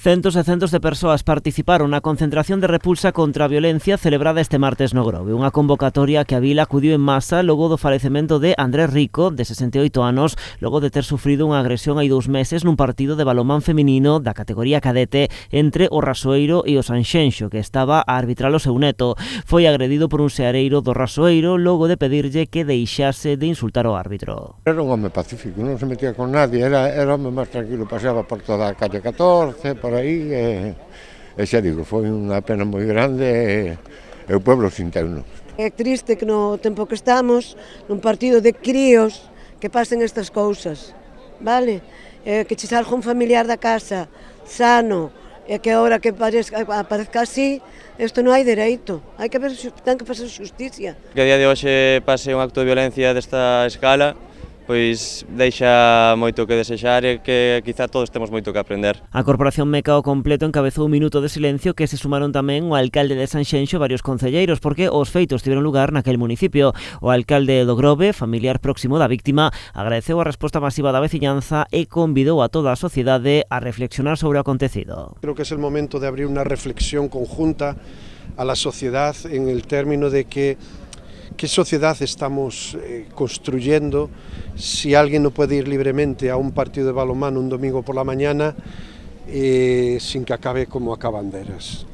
Centos e centos de persoas participaron na concentración de repulsa contra a violencia celebrada este martes no Grove. Unha convocatoria que a vila acudiu en masa logo do falecemento de Andrés Rico, de 68 anos, logo de ter sufrido unha agresión hai 2 meses nun partido de balonmán feminino da categoría cadete entre o Rasoeiro e o Sanxenxo, que estaba a arbitrar o seu neto. Foi agredido por un seareiro do Rasoeiro logo de pedirlle que deixase de insultar ao árbitro. Era un home pacífico, non se metía con nadie, era o home máis tranquilo, paseaba por toda a calle 14, por aí, e xa digo, foi unha pena moi grande e o pueblo sinteuno. É triste que no tempo que estamos, nun partido de críos, que pasen estas cousas, vale? Que che salga un familiar da casa, sano, e que agora que aparezca así, isto non hai dereito, ten que facer xusticia. Que a día de hoxe pase un acto de violencia desta escala, pois deixa moito que desexar e que quizá todos temos moito que aprender. A Corporación Meca ao completo encabezou un minuto de silencio que se sumaron tamén o alcalde de Sanxenxo e varios concelleiros, porque os feitos tiveron lugar naquel municipio. O alcalde do Grove, familiar próximo da víctima, agradeceu a resposta masiva da veciñanza e convidou a toda a sociedade a reflexionar sobre o acontecido. Creo que es el momento de abrir una reflexión conjunta a la sociedad en el término de qué sociedad estamos construyendo si alguien no puede ir libremente a un partido de balonmano un domingo por la mañana sin que acabe como acaba Banderas.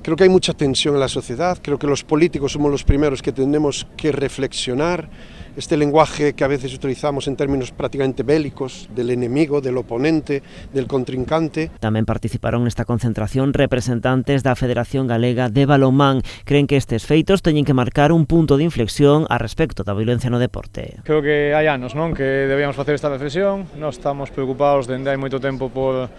Creo que hay mucha tensión en la sociedad, creo que los políticos somos los primeros que tenemos que reflexionar este lenguaje que a veces utilizamos en términos prácticamente bélicos, del enemigo, del oponente, del contrincante. Tamén participaron nesta concentración representantes da Federación Galega de Balonmán. Creen que estes feitos teñen que marcar un punto de inflexión a respecto da violencia no deporte. Creo que hai anos, non, que debíamos facer esta reflexión. Nós estamos preocupados dende hai moito tempo por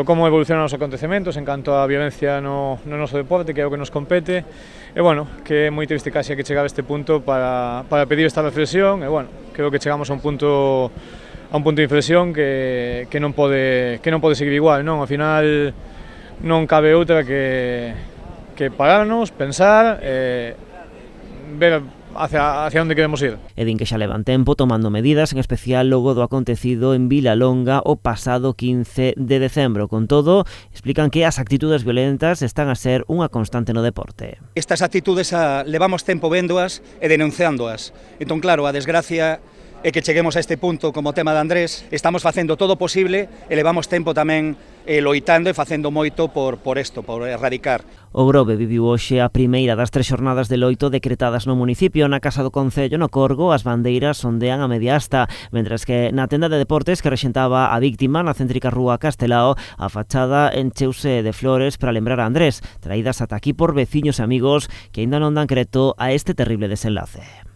como evolucionan os acontecementos en canto á violencia no noso deporte, que é o que nos compete. E, bueno, que é moi triste case que chegaba a este punto para pedir esta reflexión. E, bueno, creo que chegamos a un punto de inflexión que non pode seguir igual, non? Ao final non cabe outra que pararnos, pensar, ver hacia onde queremos ir. E din que xa levan tempo tomando medidas, en especial logo do acontecido en Vilalonga o pasado 15 de decembro. Con todo, explican que as actitudes violentas están a ser unha constante no deporte. Estas actitudes levamos tempo véndoas e denunciándoas. Entón, claro, a desgracia é que cheguemos a este punto como tema de Andrés. Estamos facendo todo o posible e levamos tempo tamén loitando e facendo moito por erradicar. O Grove viviu hoxe a primeira das 3 xornadas de loito decretadas no municipio. Na Casa do Concello, no Corgo, as bandeiras ondean a media asta, mentres que na tenda de deportes que rexentaba a víctima na céntrica rúa Castelao, a fachada encheuse de flores para lembrar a Andrés, traídas ata aquí por veciños e amigos que aínda non dan creto a este terrible desenlace.